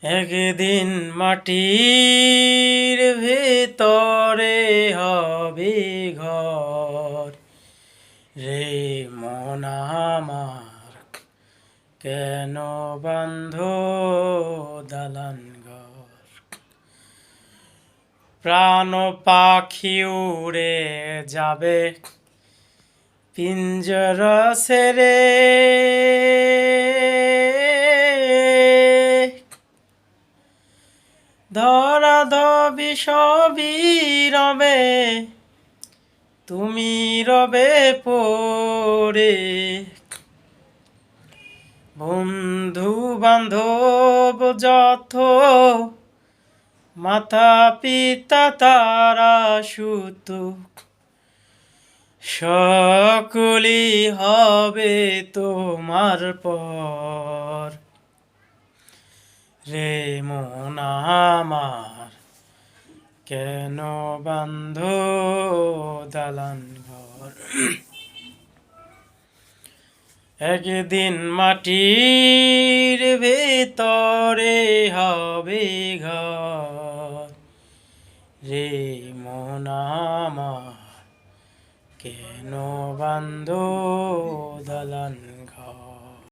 একদিন মাটির ভিতরে হবে ঘর রে মন আমার, কেন বান্ধ দালান ঘর? প্রাণ পাখি উড়ে যাবে পিঞ্জরা ছেড়ে, ধরা ধবি সবই রবে, তুমি রবে পড়ে। বন্ধু বান্ধব যত, মাতা পিতা তারা সুত, সকলি হবে তোমার পর রে মন আমার, কেন বান্ধ দালান ঘর? একদিন মাটির ভিতরে হবে ঘর রে মন আমার, কেন বান্ধ দালান ঘর?